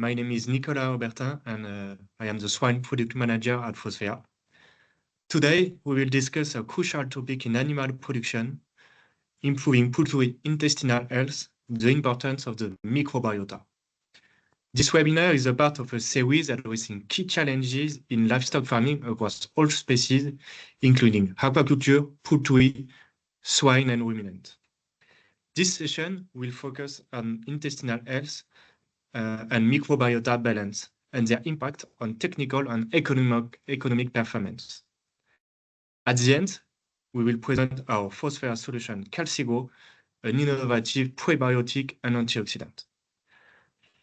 My name is Nicolas Aubertin, and I am the swine product manager at Phosphea. Today, we will discuss a crucial topic in animal production, improving poultry intestinal health, the importance of the microbiota. This webinar is a part of a series addressing key challenges in livestock farming across all species, including aquaculture, poultry, swine, and ruminant. This session will focus on intestinal health and microbiota balance and their impact on technical and economic performance. At the end, we will present our Phosphea solution Calcigo, an innovative prebiotic and antioxidant.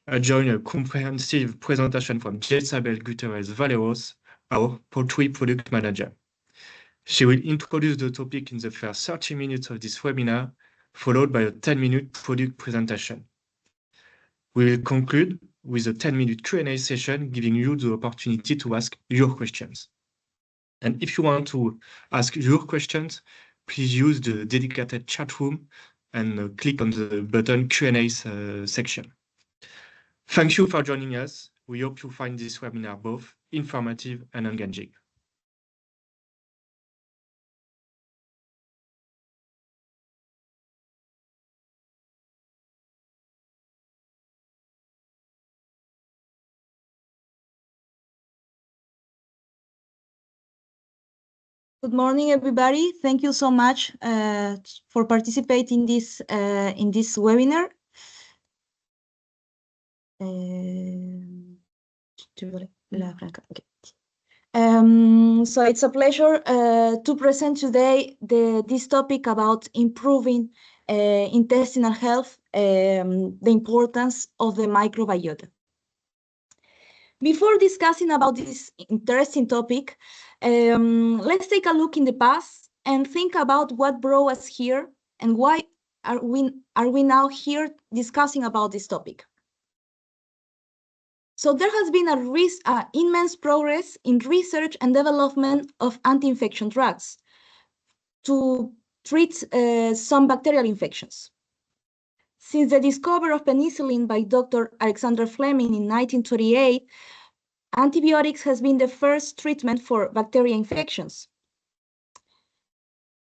I join a comprehensive presentation from Jezabel Guterres-Valeros, our poultry product manager. She will introduce the topic in the first 30 minutes of this webinar, followed by a 10-minute product presentation. We will conclude with a 10-minute Q&A session, giving you the opportunity to ask your questions. And if you want to ask your questions, please use the dedicated chat room and click on the button Q&A section. Thank you for joining us. We hope you find this webinar both informative and engaging. Good morning, everybody. Thank you so much for participating in this webinar. So it's a pleasure to present today this topic about improving intestinal health, the importance of the microbiota. Before discussing about this interesting topic, let's take a look in the past and think about what brought us here and why are we now here discussing about this topic. So there has been immense progress in research and development of anti-infection drugs to treat some bacterial infections. Since the discovery of penicillin by Dr. Alexander Fleming in 1928, antibiotics has been the first treatment for bacterial infections.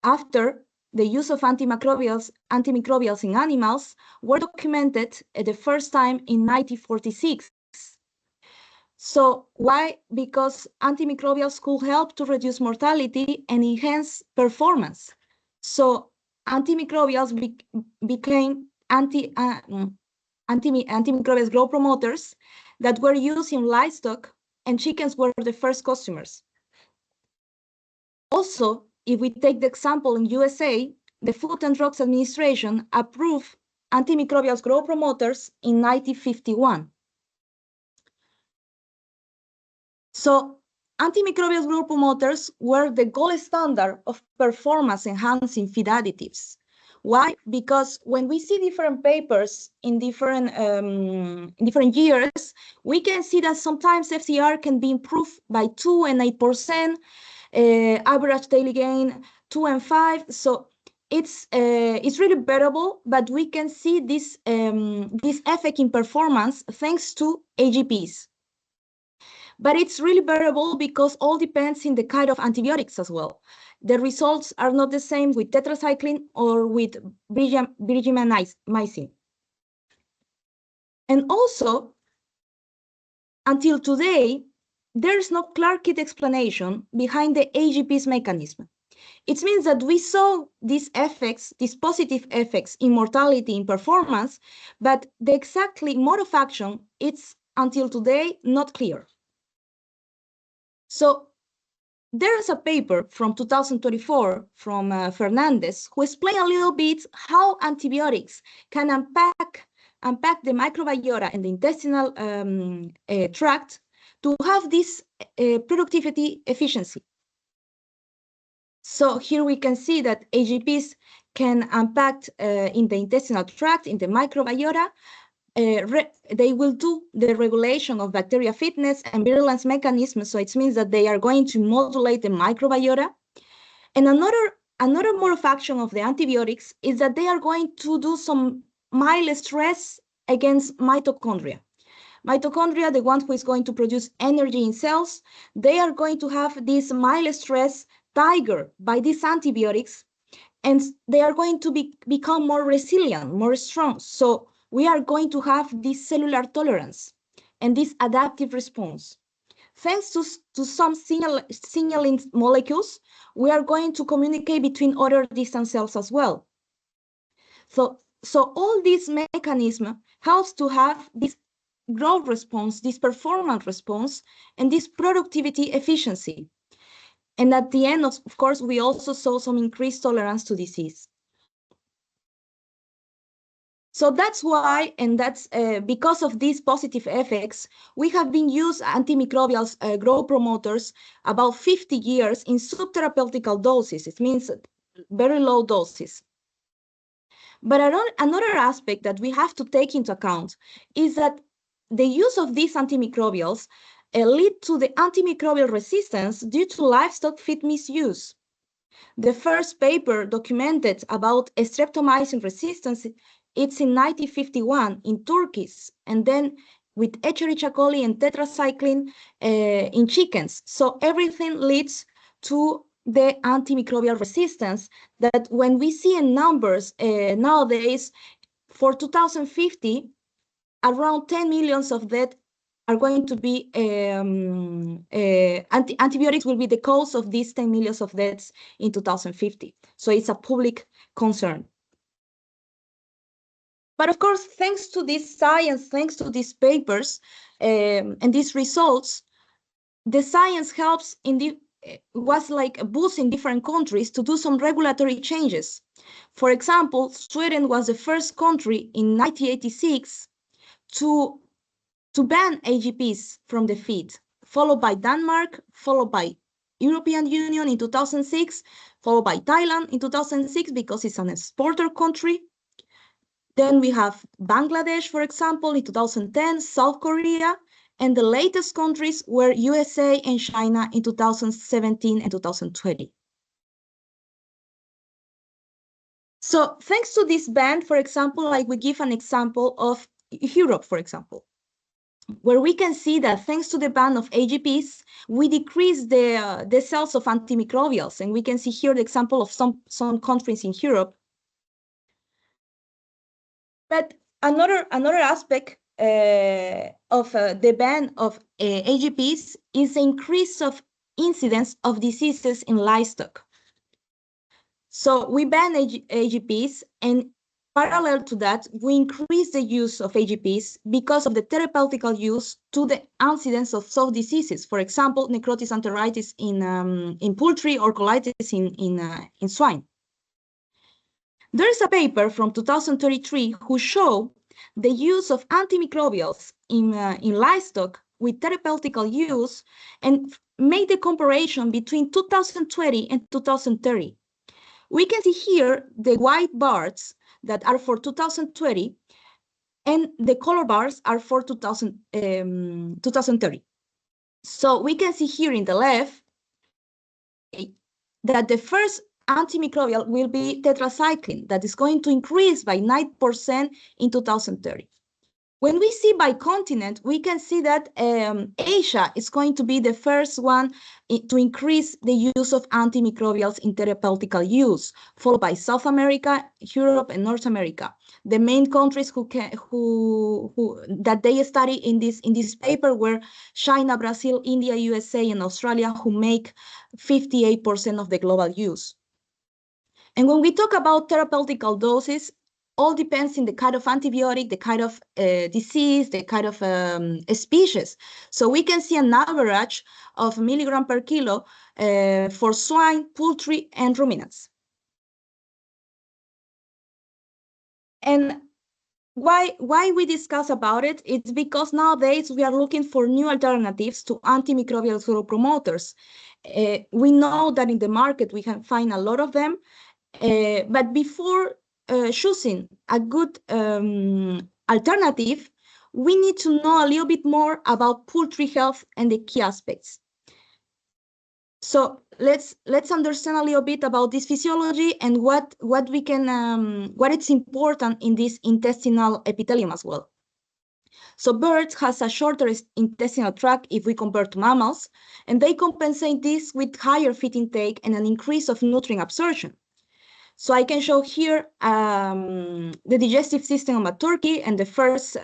After, the use of antimicrobials in animals were documented at the first time in 1946. So why? Because antimicrobials could help to reduce mortality and enhance performance. So antimicrobials became antimicrobial growth promoters that were used in livestock, and chickens were the first customers. Also, if we take the example in USA, the Food and Drugs Administration approved antimicrobial growth promoters in 1951. So antimicrobial growth promoters were the gold standard of performance-enhancing feed additives. Why? Because when we see different papers in different years, we can see that sometimes FCR can be improved by 2 and 8%, average daily gain 2 and 5. So it's really bearable, but we can see this effect in performance thanks to AGPs. But it's really bearable because all depends in the kind of antibiotics as well. The results are not the same with tetracycline or with virginiamycin. And also, until today, there is no clear-cut explanation behind the AGP's mechanism. It means that we saw these effects, these positive effects in mortality, in performance, but the exactly mode of action, it's until today not clear. So there is a paper from 2024 from Fernandez who explained a little bit how antibiotics can unpack the microbiota and the intestinal tract to have this productivity efficiency. So here we can see that AGPs can impact in the intestinal tract, in the microbiota. They will do the regulation of bacteria fitness and virulence mechanisms, so it means that they are going to modulate the microbiota. And another mode of action of the antibiotics is that they are going to do some mild stress against mitochondria. Mitochondria, the one who is going to produce energy in cells, they are going to have this mild stress triggered by these antibiotics, and they are going to become more resilient, more strong. So we are going to have this cellular tolerance and this adaptive response. Thanks to some signaling molecules, we are going to communicate between other distant cells as well. So all this mechanism helps to have this growth response, this performance response, and this productivity efficiency. And at the end, of course, we also saw some increased tolerance to disease. So that's why, and that's because of these positive effects, we have been using antimicrobial growth promoters about 50 years in subtherapeutical doses. It means very low doses. But another aspect that we have to take into account is that the use of these antimicrobials lead to the antimicrobial resistance due to livestock feed misuse. The first paper documented about streptomycin resistance, it's in 1951 in turkeys, and then with Escherichia coli and tetracycline in chickens. So everything leads to the antimicrobial resistance that when we see in numbers nowadays, for 2050, around 10 millions of that are going to be antibiotics will be the cause of these 10 millions of deaths in 2050. So it's a public concern. But of course, thanks to this science, thanks to these papers and these results, the science helps was like a boost in different countries to do some regulatory changes. For example, Sweden was the first country in 1986 to ban AGPs from the feed, followed by Denmark, followed by European Union in 2006, followed by Thailand in 2006 because it's an exporter country. Then we have Bangladesh, for example, in 2010, South Korea, and the latest countries were USA and China in 2017 and 2020. So thanks to this ban, for example, like we give an example of Europe, for example, where we can see that thanks to the ban of AGPs, we decrease the sales of antimicrobials. And we can see here the example of some countries in Europe. But another aspect of the ban of AGPs is the increase of incidence of diseases in livestock. So we ban AGPs, and parallel to that, we increase the use of AGPs because of the therapeutical use to the incidence of some diseases. For example, necrotic enteritis in poultry or colitis in swine. There is a paper from 2033 who show the use of antimicrobials in livestock with therapeutical use and made the comparison between 2020 and 2030. We can see here the white bars that are for 2020 and the color bars are for 2030. So we can see here in the left that the first antimicrobial will be tetracycline, that is going to increase by 9% in 2030. When we see by continent, we can see that Asia is going to be the first one to increase the use of antimicrobials in therapeutical use, followed by South America, Europe, and North America. The main countries that they study in this paper were China, Brazil, India, USA, and Australia, who make 58% of the global use. And when we talk about therapeutical doses, all depends in the kind of antibiotic, the kind of disease, the kind of species. So we can see an average of milligram per kilo for swine, poultry, and ruminants. And why we discuss about it? It's because nowadays we are looking for new alternatives to antimicrobial growth promoters. We know that in the market we can find a lot of them, but before choosing a good alternative, we need to know a little bit more about poultry health and the key aspects. So let's understand a little bit about this physiology and what we can what it's important in this intestinal epithelium as well. So birds has a shorter intestinal tract if we compare to mammals, and they compensate this with higher feed intake and an increase of nutrient absorption. So I can show here the digestive system of a turkey, and the first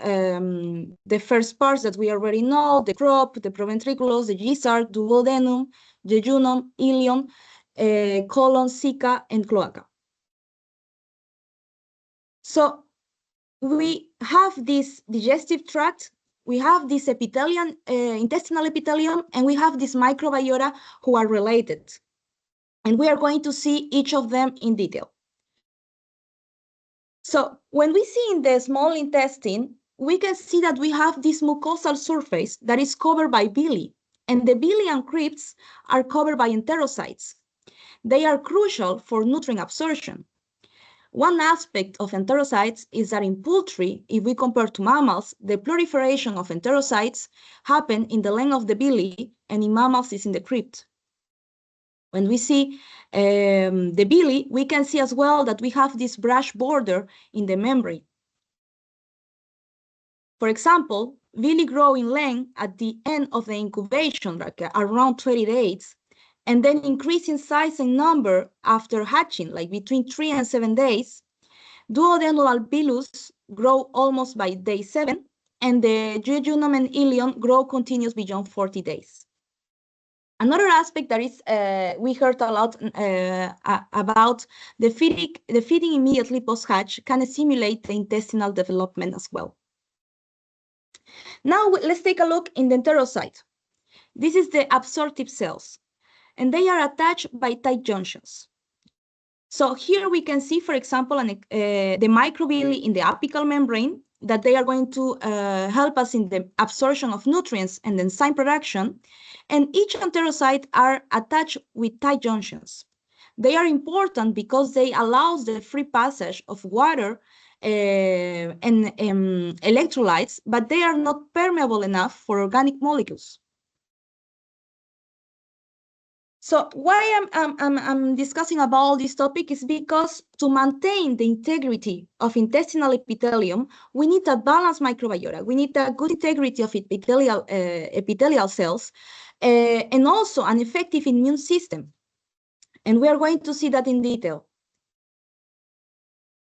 parts that we already know: the crop, the proventriculus, the gizzard, duodenum, jejunum, ileum, colon, ceca, and cloaca. So we have this digestive tract, we have this epithelium, intestinal epithelium, and we have this microbiota who are related. And we are going to see each of them in detail. So when we see in the small intestine, we can see that we have this mucosal surface that is covered by villi, and the villi and crypts are covered by enterocytes. They are crucial for nutrient absorption. One aspect of enterocytes is that in poultry, if we compare to mammals, the proliferation of enterocytes happen in the length of the villi, and in mammals is in the crypt. When we see the villi, we can see as well that we have this brush border in the membrane. For example, villi grow in length at the end of the incubation, like around 20 days, and then increase in size and number after hatching, like between 3 and 7 days. Duodenal alveolus grow almost by day 7, and the jejunum and ileum grow continuous beyond 40 days. Another aspect that is we heard a lot about the feeding immediately post-hatch can stimulate the intestinal development as well. Now let's take a look in the enterocyte. This is the absorptive cells, and they are attached by tight junctions. So here we can see, for example, the microvilli in the apical membrane, that they are going to help us in the absorption of nutrients and enzyme production. And each enterocyte are attached with tight junctions. They are important because they allow the free passage of water and electrolytes, but they are not permeable enough for organic molecules. So why I'm discussing about all this topic is because to maintain the integrity of intestinal epithelium, we need a balanced microbiota. We need a good integrity of epithelial cells, and also an effective immune system. And we are going to see that in detail.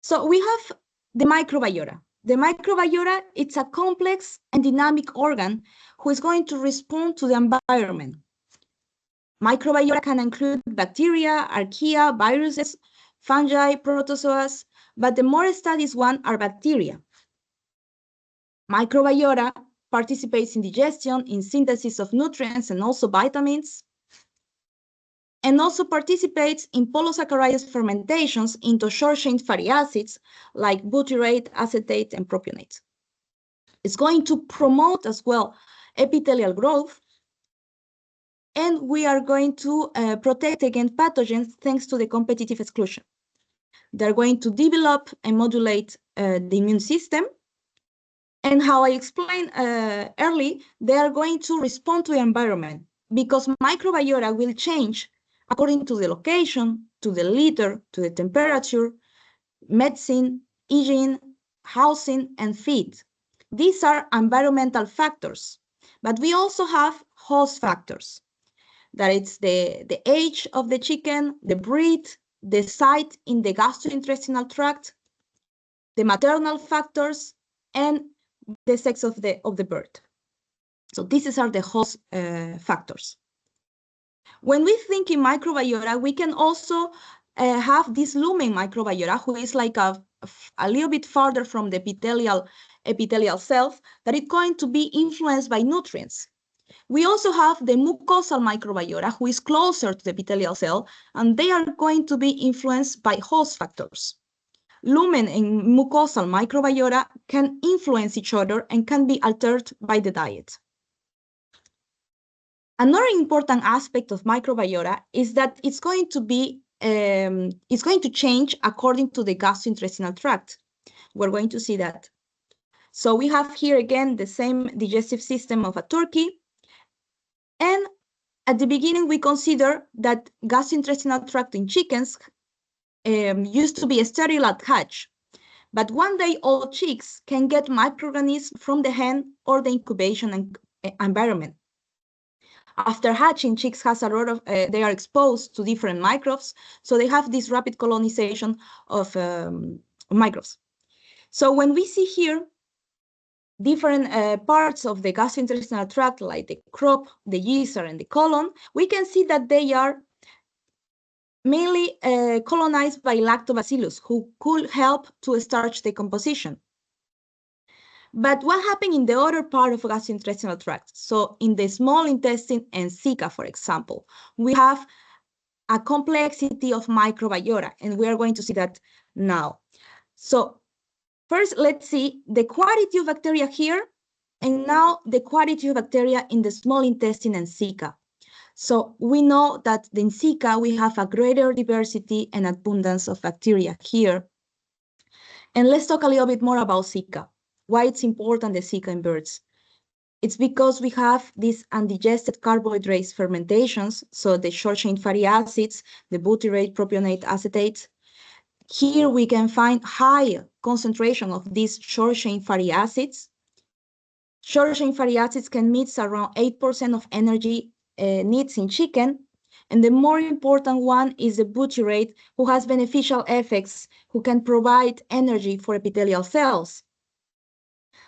So we have the microbiota. The microbiota, it's a complex and dynamic organ who is going to respond to the environment. Microbiota can include bacteria, archaea, viruses, fungi, protozoas, but the more studied one are bacteria. Microbiota participates in digestion, in synthesis of nutrients and also vitamins, and also participates in polysaccharide fermentations into short-chain fatty acids like butyrate, acetate, and propionate. It's going to promote as well epithelial growth, and we are going to protect against pathogens thanks to the competitive exclusion. They're going to develop and modulate the immune system. And how I explained early, they are going to respond to the environment because microbiota will change according to the location, to the litter, to the temperature, medicine, hygiene, housing, and feed. These are environmental factors, but we also have host factors. That it's the age of the chicken, the breed, the site in the gastrointestinal tract, the maternal factors, and the sex of the bird. So these are the host factors. When we think in microbiota, we can also have this lumen microbiota, who is like a little bit farther from the epithelial cells, that is going to be influenced by nutrients. We also have the mucosal microbiota, who is closer to the epithelial cell, and they are going to be influenced by host factors. Lumen and mucosal microbiota can influence each other and can be altered by the diet. Another important aspect of microbiota is that it's going to change according to the gastrointestinal tract. We're going to see that. So we have here again the same digestive system of a turkey. And at the beginning, we consider that gastrointestinal tract in chickens used to be sterile at hatch. But one day, all chicks can get microorganisms from the hen or the incubation environment. After hatching, chicks has a lot of, they are exposed to different microbes, so they have this rapid colonization of microbes. So when we see here different parts of the gastrointestinal tract, like the crop, the ureter, and the colon, we can see that they are mainly colonized by lactobacillus, who could help to starch decomposition. But what happened in the other part of the gastrointestinal tract? So in the small intestine and ceca, for example, we have a complexity of microbiota, and we are going to see that now. So first, let's see the quantity of bacteria here, and now the quantity of bacteria in the small intestine and ceca. So we know that in ceca, we have a greater diversity and abundance of bacteria here. And let's talk a little bit more about ceca. Why it's important, the ceca in birds. It's because we have these undigested carbohydrates fermentations, so the short-chain fatty acids, the butyrate, propionate, acetates. Here we can find high concentration of these short-chain fatty acids. Short-chain fatty acids can meet around 8% of energy needs in chicken. And the more important one is the butyrate, who has beneficial effects, who can provide energy for epithelial cells.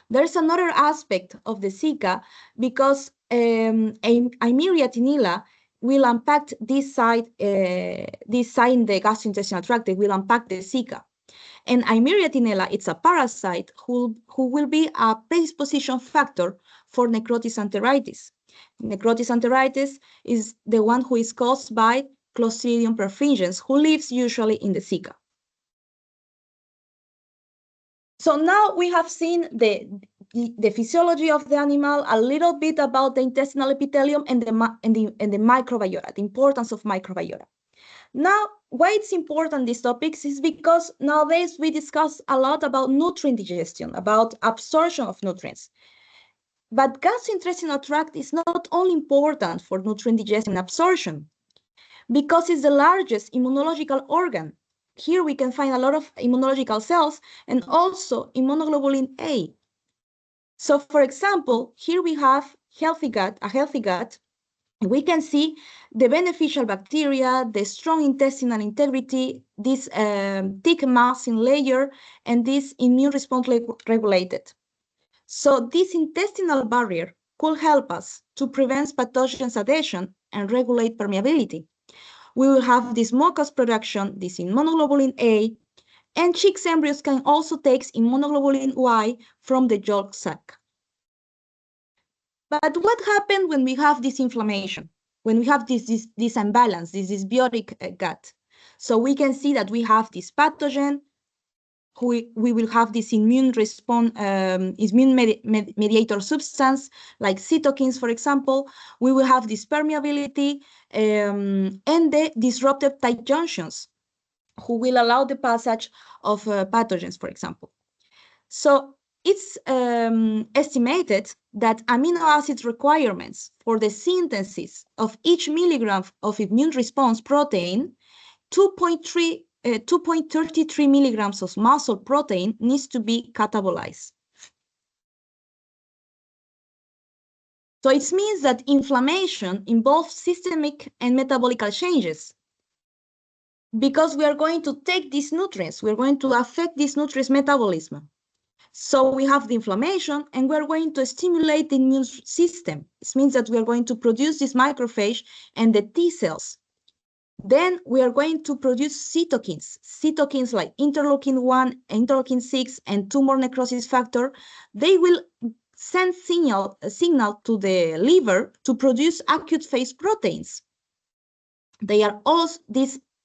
There's another aspect of the ceca because Eimeriatinilla will impact this side in the gastrointestinal tract. They will impact the ceca. And Eimeriatinella, it's a parasite who will be a predisposition factor for necrotis enteritis. Necrotis enteritis is the one who is caused by Clostridium perfringens, who lives usually in the ceca. So now we have seen the physiology of the animal, a little bit about the intestinal epithelium and the microbiota, the importance of microbiota. Now, why it's important, these topics, is because nowadays we discuss a lot about nutrient digestion, about absorption of nutrients. But gastrointestinal tract is not only important for nutrient digestion and absorption, because it's the largest immunological organ. Here we can find a lot of immunological cells and also immunoglobulin A. So for example, here we have a healthy gut. We can see the beneficial bacteria, the strong intestinal integrity, this thick masking layer, and this immune response regulated. So this intestinal barrier could help us to prevent pathogens adhesion and regulate permeability. We will have this mucus production, this immunoglobulin A, and chicks embryos can also take immunoglobulin Y from the yolk sac. But what happens when we have this inflammation, when we have this imbalance, this dysbiotic gut? So we can see that we have this pathogen, we will have this immune response, immune mediator substance, like cytokines, for example. We will have this permeability and the disruptive tight junctions, who will allow the passage of pathogens, for example. So it's estimated that amino acid requirements for the synthesis of each milligram of immune response protein, 2.33 milligrams of muscle protein needs to be catabolized. So it means that inflammation involves systemic and metabolic changes, because we are going to take these nutrients, we're going to affect these nutrients metabolism. So we have the inflammation, and we're going to stimulate the immune system. This means that we are going to produce this macrophage and the T cells. Then we are going to produce cytokines like interleukin-1, interleukin-6, and tumor necrosis factor. They will send a signal to the liver to produce acute phase proteins. They are also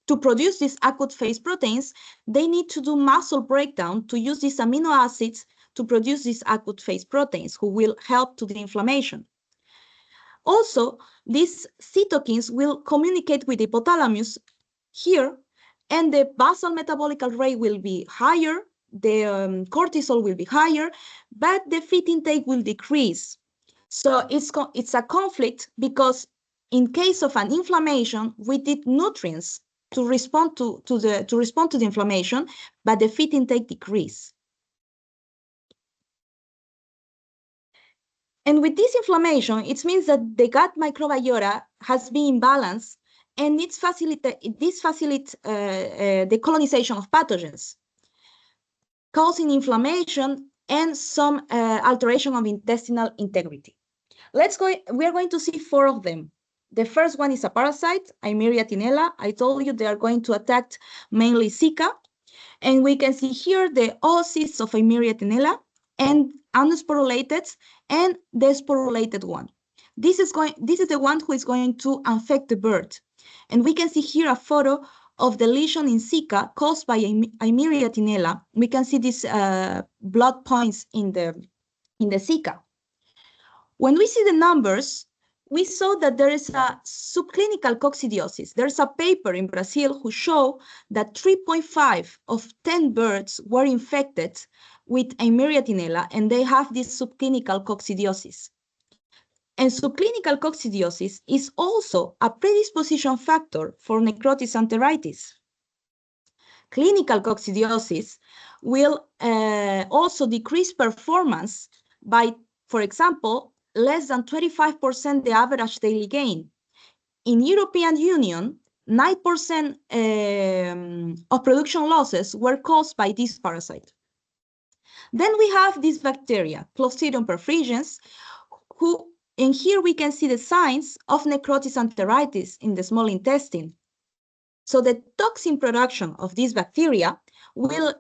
to produce these acute phase proteins, they need to do muscle breakdown to use these amino acids to produce these acute phase proteins, who will help to the inflammation. Also, these cytokines will communicate with the hypothalamus here, and the basal metabolic rate will be higher, the cortisol will be higher, but the feed intake will decrease. So it's a conflict, because in case of an inflammation, we need nutrients to respond to the inflammation, but the feed intake decrease. And with this inflammation, it means that the gut microbiota has been imbalanced, and this facilitates the colonization of pathogens, causing inflammation and some alteration of intestinal integrity. We are going to see 4 of them. The first one is a parasite, Eimeria tinella. I told you they are going to attack mainly Zika. And we can see here the oocysts of Eimeria tinella and unsporulated and the sporulated one. This is the one who is going to infect the bird. And we can see here a photo of the lesion in Zika caused by Eimeria tinella. We can see these blood points in the Zika. When we see the numbers, we saw that there is a subclinical coccidiosis. There's a paper in Brazil who show that 3.5 of 10 birds were infected with Eimeria tinella, and they have this subclinical coccidiosis. And subclinical coccidiosis is also a predisposition factor for necrotic enteritis. Clinical coccidiosis will also decrease performance by, for example, less than 25% the average daily gain. In European Union, 9% of production losses were caused by this parasite. Then we have this bacteria, Clostridium perfringens, and here we can see the signs of necrotic enteritis in the small intestine. So the toxin production of this bacteria will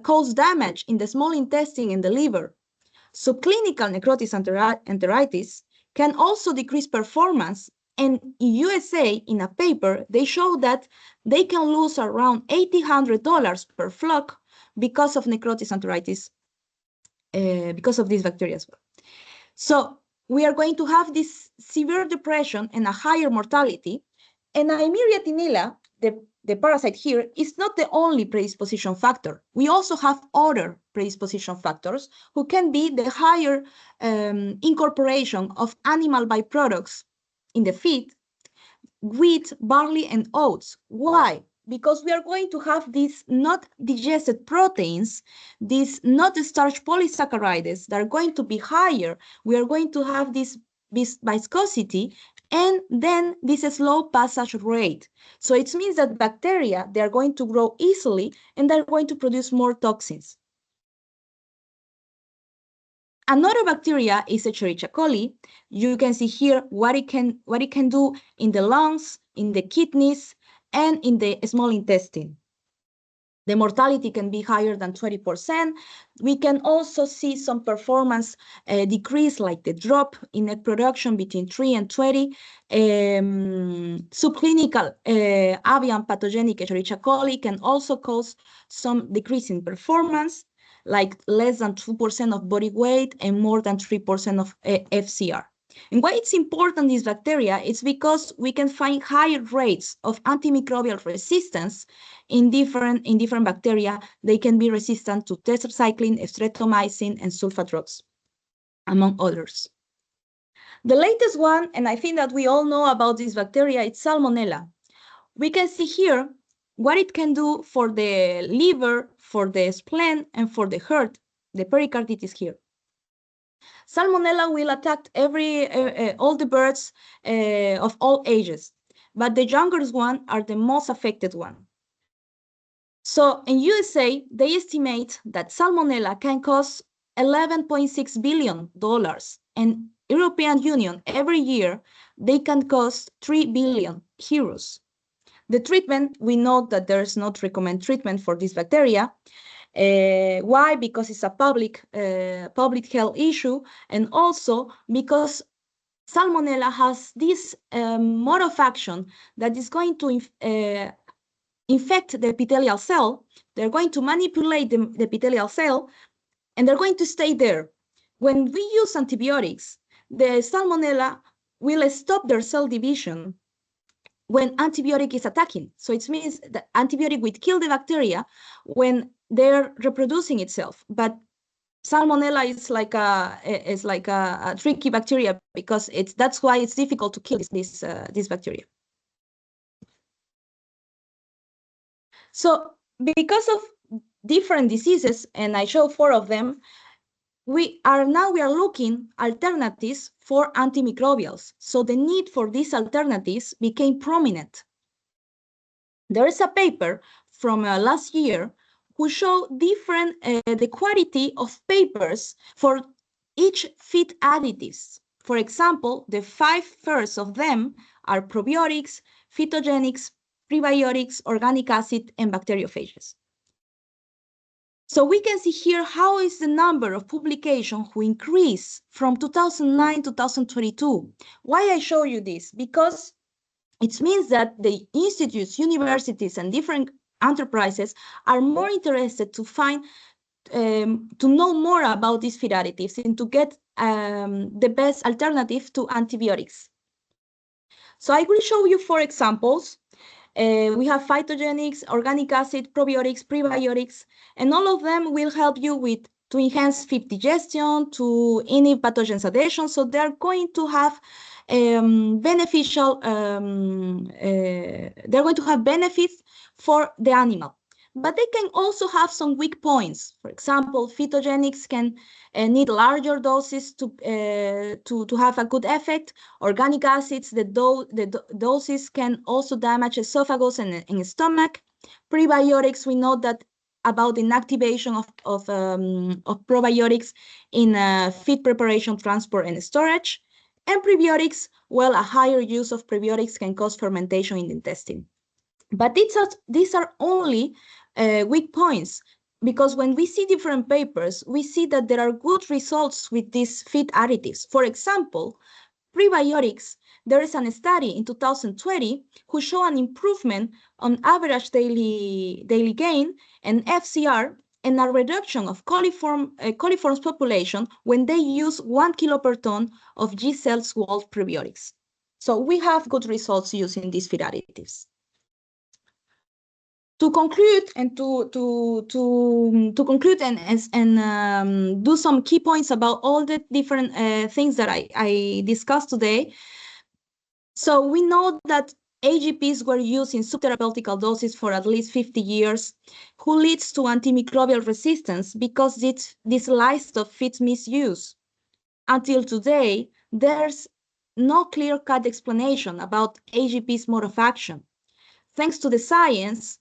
cause damage in the small intestine and the liver. So clinical necrotic enteritis can also decrease performance. And in USA, in a paper, they show that they can lose around $1,800 per flock because of necrotic enteritis, because of this bacteria as well. So we are going to have this severe depression and a higher mortality. And Eimeria tinella, the parasite here, is not the only predisposition factor. We also have other predisposition factors who can be the higher incorporation of animal byproducts in the feed, wheat, barley, and oats. Why? Because we are going to have these not digested proteins, these not starch polysaccharides that are going to be higher. We are going to have this viscosity and then this slow passage rate. So it means that bacteria, they are going to grow easily and they're going to produce more toxins. Another bacteria is Escherichia coli. You can see here what it can do in the lungs, in the kidneys, and in the small intestine. The mortality can be higher than 20%. We can also see some performance decrease, like the drop in egg production between 3 and 20. Subclinical avian pathogenic Escherichia coli can also cause some decrease in performance, like less than 2% of body weight and more than 3% of FCR. And why it's important, this bacteria, is because we can find higher rates of antimicrobial resistance in different bacteria. They can be resistant to tetracycline, streptomycin, and sulfa drugs, among others. The latest one, and I think that we all know about this bacteria, it's Salmonella. We can see here what it can do for the liver, for the spleen, and for the heart, the pericarditis here. Salmonella will attack all the birds of all ages, but the youngest ones are the most affected one. So in USA, they estimate that Salmonella can cost $11.6 billion, and European Union every year they can cost 3 billion euros. The treatment, we know that there is not recommended treatment for this bacteria. Why? Because it's a public health issue, and also because Salmonella has this mode of action that is going to infect the epithelial cell. They're going to manipulate the epithelial cell, and they're going to stay there. When we use antibiotics, the Salmonella will stop their cell division when antibiotic is attacking. So it means the antibiotic will kill the bacteria when they're reproducing itself. But Salmonella is like a tricky bacteria because that's why it's difficult to kill this bacteria. So because of different diseases, and I show 4 of them, we are looking alternatives for antimicrobials. So the need for these alternatives became prominent. There is a paper from last year who show the quality of papers for each feed additives. For example, the 5 first of them are probiotics, phytogenics, prebiotics, organic acid, and bacteriophages. So we can see here how is the number of publications who increase from 2009 to 2022. Why I show you this? Because it means that the institutes, universities, and different enterprises are more interested to find, to know more about these feed additives and to get the best alternative to antibiotics. So I will show you 4 examples. We have phytogenics, organic acid, probiotics, prebiotics, and all of them will help you to enhance feed digestion, to inhibit pathogens adhesion. So they're going to have they're going to have benefits for the animal. But they can also have some weak points. For example, phytogenics can need larger doses to have a good effect. Organic acids, the doses can also damage esophagus and stomach. Prebiotics, we know that about inactivation of probiotics in feed preparation, transport, and storage. And prebiotics, well, a higher use of prebiotics can cause fermentation in the intestine. But these are only weak points, because when we see different papers, we see that there are good results with these feed additives. For example, prebiotics, there is a study in 2020 who show an improvement on average daily gain and FCR and a reduction of coliforms population when they use 1 kilo per ton of G cells walled prebiotics. So we have good results using these feed additives. To conclude and do some key points about all the different things that I discussed today. So we know that AGPs were used in subtherapeutical doses for at least 50 years, who leads to antimicrobial resistance because this list of feeds misuse. Until today, there's no clear-cut explanation about AGP's mode of action. Thanks to the science,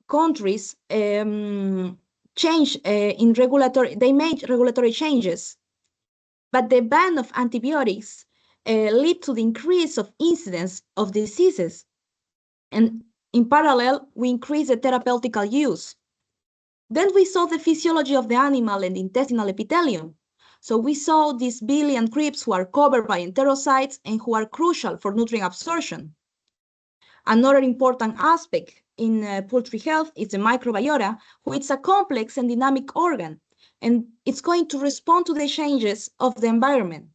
countries they made regulatory changes, but the ban of antibiotics lead to the increase of incidence of diseases. And in parallel, we increase the therapeutical use. Then we saw the physiology of the animal and the intestinal epithelium. So we saw these billion crypts who are covered by enterocytes and who are crucial for nutrient absorption. Another important aspect in poultry health is the microbiota, which is a complex and dynamic organ, and it's going to respond to the changes of the environment.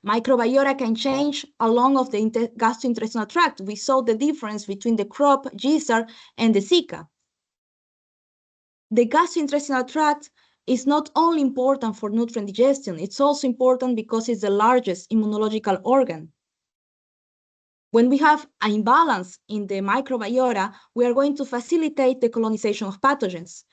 Microbiota can change along of the gastrointestinal tract. We saw the difference between the crop, gizzard, and the Zika. The gastrointestinal tract is not only important for nutrient digestion, it's also important because it's the largest immunological organ. When we have an imbalance in the microbiota, we are going to facilitate the colonization of pathogens.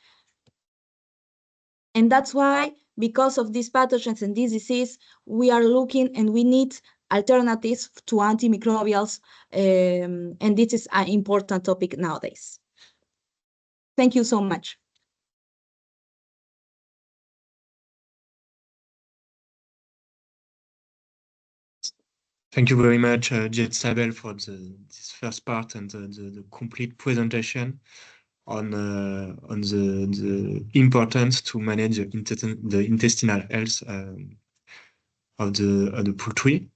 And that's why, because of these pathogens and this disease, we are looking and we need alternatives to antimicrobials. And this is an important topic nowadays. Thank you so much. Thank you very much, Jetsabel, for this first part and the complete presentation on the importance to manage the intestinal health of the poultry.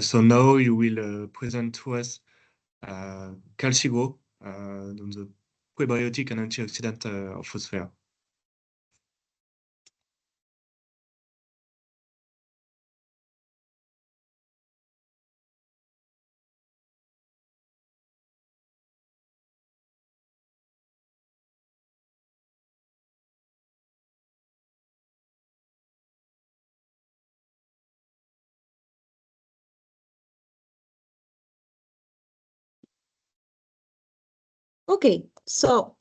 So now you will present to us Calcigro, the prebiotic and antioxidant of phosphate. Okay, so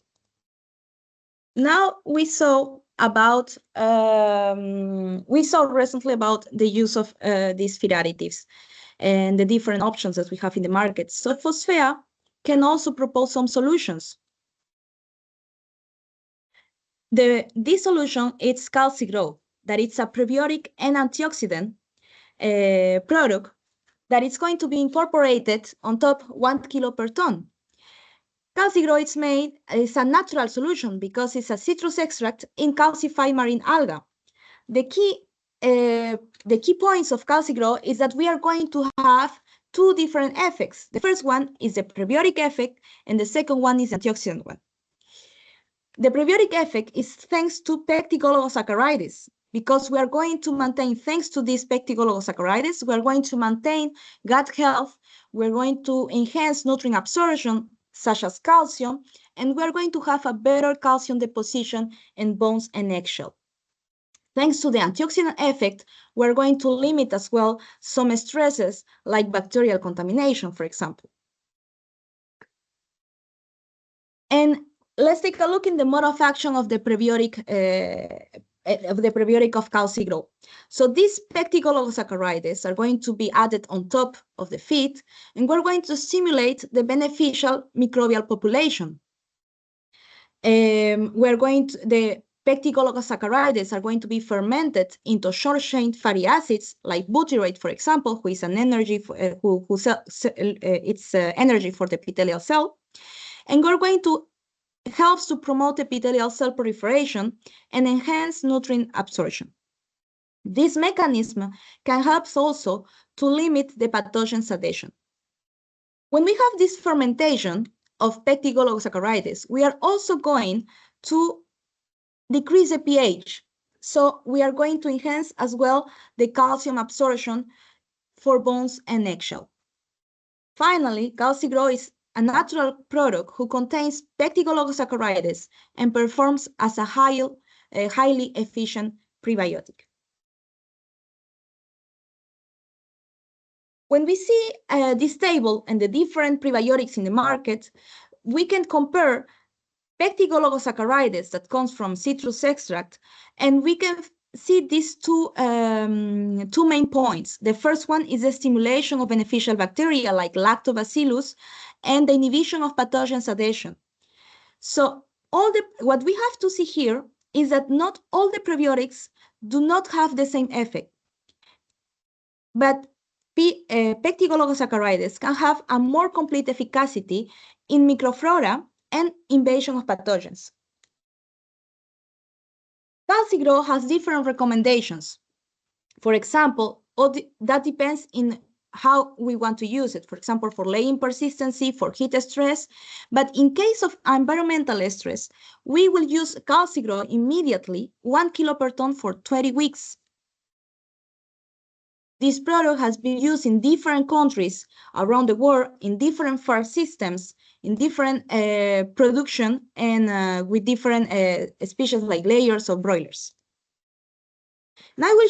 now we saw about, we saw recently about the use of these feed additives and the different options that we have in the market. So Phosphea can also propose some solutions. This solution is Calcigrow, that it's a probiotic and antioxidant product that is going to be incorporated on top 1 kilo per ton. Calcigrow is a natural solution because it's a citrus extract in calcified marine alga. The key points of Calcigrow is that we are going to have two different effects. The first one is the probiotic effect, and the second one is the antioxidant one. The probiotic effect is thanks to pectinoligosaccharides, because we are going to maintain, thanks to these pectinoligosaccharides, we are going to maintain gut health, we're going to enhance nutrient absorption, such as calcium, and we are going to have a better calcium deposition in bones and eggshell. Thanks to the antioxidant effect, we're going to limit as well some stresses like bacterial contamination, for example. And let's take a look in the mode of action of the probiotic of Calcigrow. So these pectinoligosaccharides are going to be added on top of the feed, and we're going to stimulate the beneficial microbial population. The pectinoligosaccharides are going to be fermented into short-chain fatty acids, like butyrate, for example, who is an energy energy for the epithelial cell, and we're going to helps to promote epithelial cell proliferation and enhance nutrient absorption. This mechanism can help also to limit the pathogen sedation. When we have this fermentation of pectinoligosaccharides, we are also going to decrease the pH. So we are going to enhance as well the calcium absorption for bones and eggshell. Finally, Calcigrow is a natural product who contains pectinoligosaccharides and performs as a highly efficient prebiotic. When we see this table and the different prebiotics in the market, we can compare pectinoligosaccharides that comes from citrus extract, and we can see these two main points. The first one is the stimulation of beneficial bacteria like lactobacillus and the inhibition of pathogen sedation. So what we have to see here is that not all the probiotics do not have the same effect, but pectinoligosaccharides can have a more complete efficacy in microflora and invasion of pathogens. Calcigrow has different recommendations. For example, that depends in how we want to use it. For example, for laying persistency, for heat stress. But in case of environmental stress, we will use Calcigrow immediately, 1 kilo per ton for 20 weeks. This product has been used in different countries around the world, in different farm systems, in different production, and with different species like layers or broilers. Now I will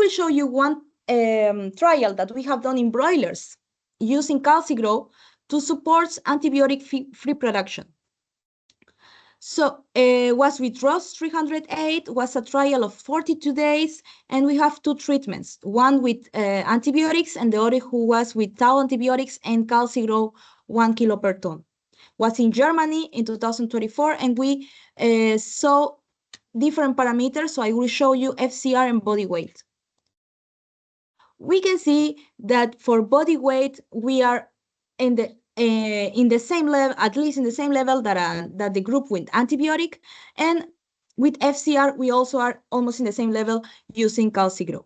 show you one trial that we have done in broilers using Calcigrow to support antibiotic-free production. So was with Ross 308, was a trial of 42 days, and we have two treatments, one with antibiotics and the other who was with tau antibiotics and Calcigrow 1 kilo per ton. Was in Germany in 2024, and we saw different parameters, so I will show you FCR and body weight. We can see that for body weight, we are in the same level, at least in the same level that the group with antibiotic, and with FCR, we also are almost in the same level using Calcigrow.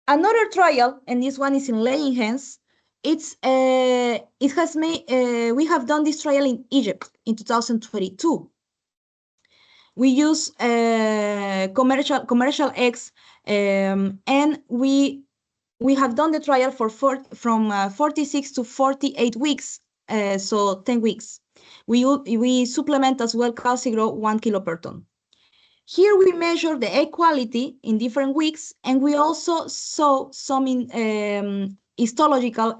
Another trial, and this one is in laying hens. We have done this trial in Egypt in 2022. We use commercial eggs, and we have done the trial from 46 to 48 weeks, so 10 weeks. We supplement as well Calcigrow 1 kilo per ton. Here we measure the egg quality in different weeks, and we also saw some histological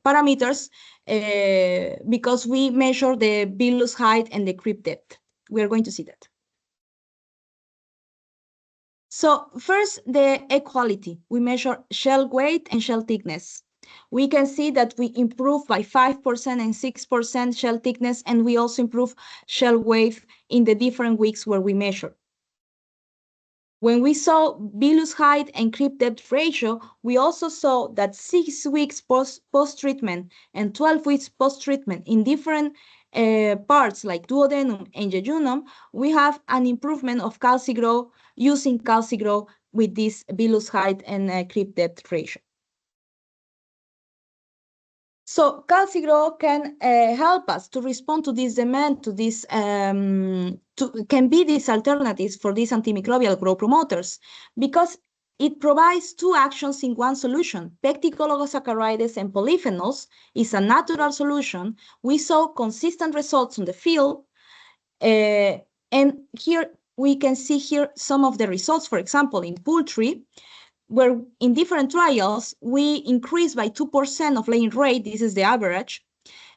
parameters because we measure the villus height and the crypt depth. We are going to see that. So first, the egg quality. We measure shell weight and shell thickness. We can see that we improve by 5% and 6% shell thickness, and we also improve shell weight in the different weeks where we measure. When we saw villus height and crypt depth ratio, we also saw that 6 weeks post-treatment and 12 weeks post-treatment in different parts like duodenum and jejunum, we have an improvement of calcigrow using calcigrow with this villus height and crypt depth ratio. So calcigrow can help us to respond to this demand, to this, can be these alternatives for these antimicrobial growth promoters, because it provides two actions in one solution. Pectic oligosaccharides and polyphenols is a natural solution. We saw consistent results on the field, and here we can see here some of the results, for example, in poultry, where in different trials, we increased by 2% of laying rate. This is the average.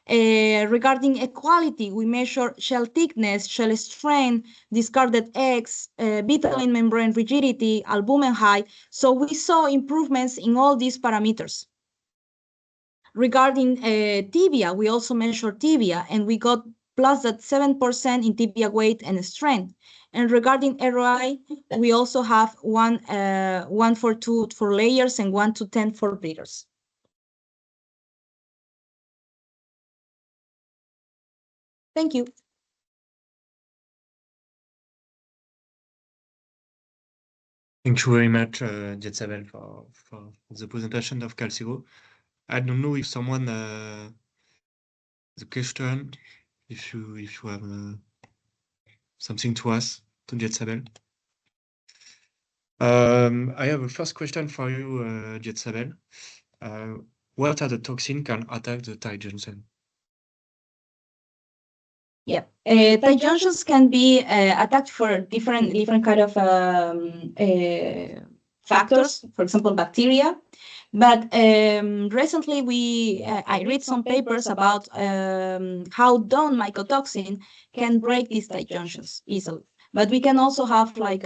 Regarding equality, we measure shell thickness, shell strength, discarded eggs, vitamin membrane rigidity, albumin height. So we saw improvements in all these parameters. Regarding tibia, we also measured tibia, and we got plus that 7% in tibia weight and strength. And regarding ROI, we also have 1 for 2 for layers and 1 to 10 for breeders. Thank you. Thank you very much, Jetsabel, for the presentation of calcigo. I don't know if someone the question, if you have something to ask to Jetsabel. I have a first question for you, Jetsabel. What are the toxins can attack the tight junction? Yeah, tight junctions can be attacked for different kind of factors, for example, bacteria. But recently, I read some papers about how DON mycotoxin can break these tight junctions easily. But we can also have like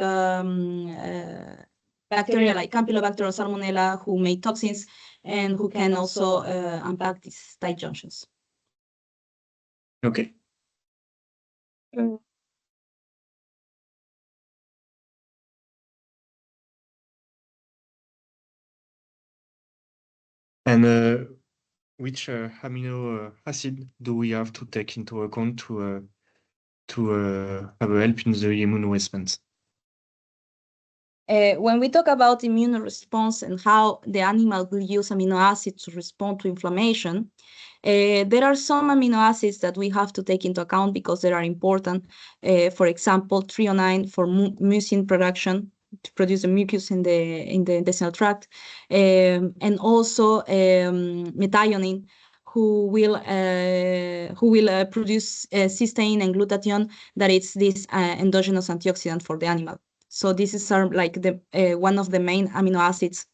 bacteria like Campylobacter or Salmonella who make toxins and who can also impact these tight junctions. Okay. And which amino acid do we have to take into account to have a help in the immune response? When we talk about immune response and how the animal will use amino acids to respond to inflammation, there are some amino acids that we have to take into account because they are important. For example, threonine for mucin production, to produce the mucus in the intestinal tract, and also methionine, who will produce cysteine and glutathione, that it's this endogenous antioxidant for the animal. So this is like the one of the main amino acids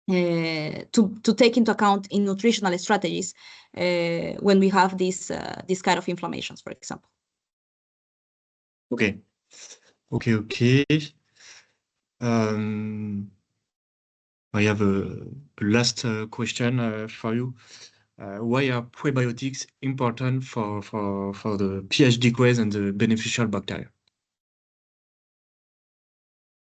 to take into account in nutritional strategies when we have this kind of inflammations, for example. Okay. I have a last question for you. Why are prebiotics important for the pH decrease and the beneficial bacteria?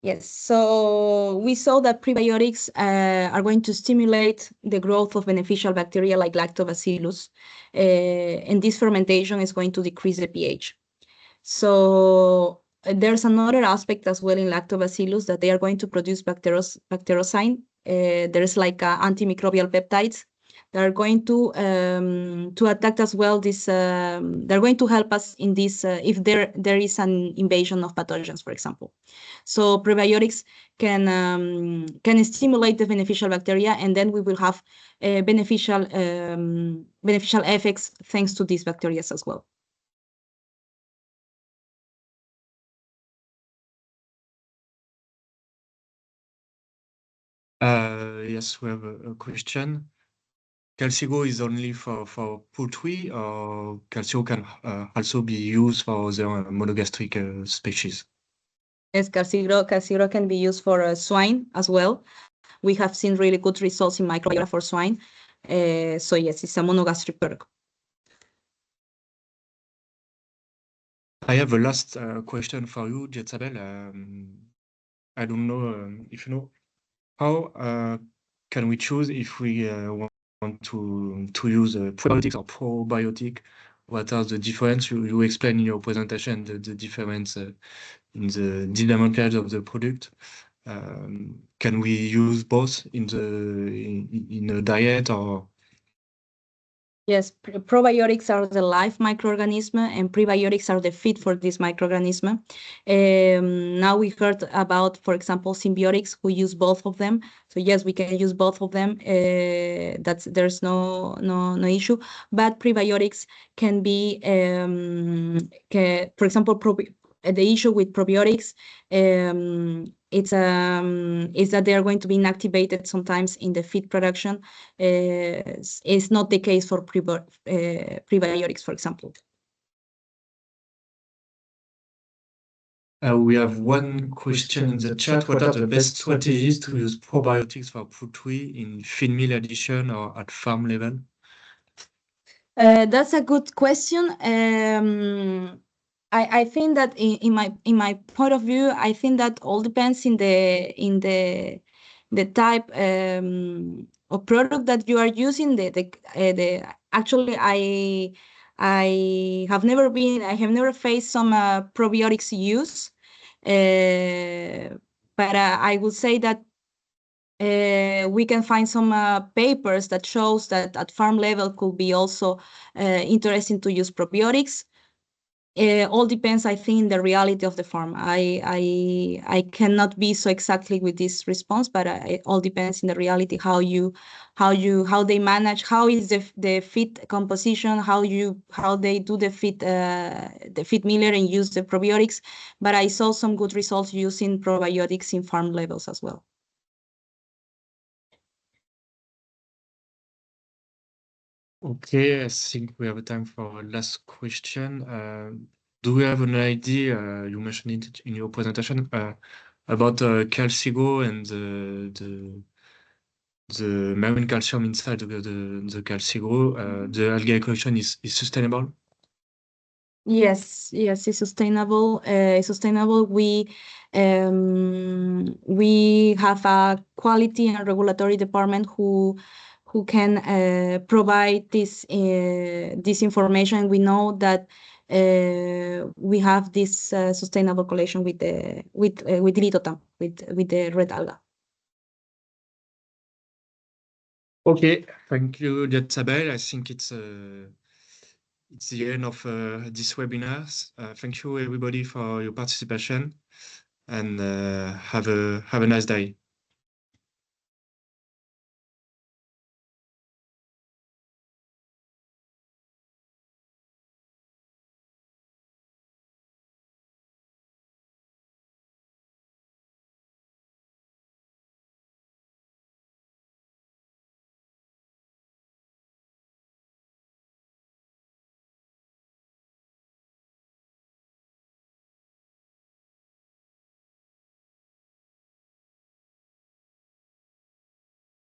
Yes, so we saw that prebiotics are going to stimulate the growth of beneficial bacteria like lactobacillus, and this fermentation is going to decrease the pH. So there's another aspect as well in lactobacillus that they are going to produce bacterocin. There's like antimicrobial peptides that are going to attack as well. They're going to help us in this if there is an invasion of pathogens, for example. So prebiotics can stimulate the beneficial bacteria, and then we will have beneficial effects thanks to these bacteria as well. Yes, we have a question. Calcigo is only for poultry, or calcigo can also be used for other monogastric species? Yes, calcigro can be used for swine as well. We have seen really good results in microbiota for swine. So yes, it's a monogastric product. I have a last question for you, Jetsabel. I don't know if you know how can we choose if we want to use probiotics or probiotic. What are the difference? You explain in your presentation the difference in the development of the product. Can we use both in a diet or? Yes, probiotics are the live microorganism and prebiotics are the feed for this microorganism. Now we heard about, for example, symbiotics who use both of them. So yes, we can use both of them. There's no issue. But prebiotics can be, for example, the issue with probiotics is that they are going to be inactivated sometimes in the feed production. Is not the case for prebiotics, for example. We have one question in the chat. What are the best strategies to use probiotics for poultry in feed mill addition or at farm level? That's a good question. I think that in my point of view, I think that all depends in the type of product that you are using. Actually, I have never faced some probiotics use, but I would say that we can find some papers that shows that at farm level could be also interesting to use probiotics. All depends, I think, in the reality of the farm. I cannot be so exactly with this response, but it all depends in the reality how they manage, how is the feed composition, how they do the feed miller and use the probiotics. But I saw some good results using probiotics in farm levels as well. Okay, I think we have time for a last question. Do we have an idea, you mentioned it in your presentation, about calcigo and the marine calcium inside the calcigo? The algae collection is sustainable? Yes, it's sustainable. We have a quality and regulatory department who can provide this information. We know that we have this sustainable collection with Litotam, with the red alga. Okay, thank you, Jetsabel. I think it's the end of this webinar. Thank you everybody for your participation, and have a nice day.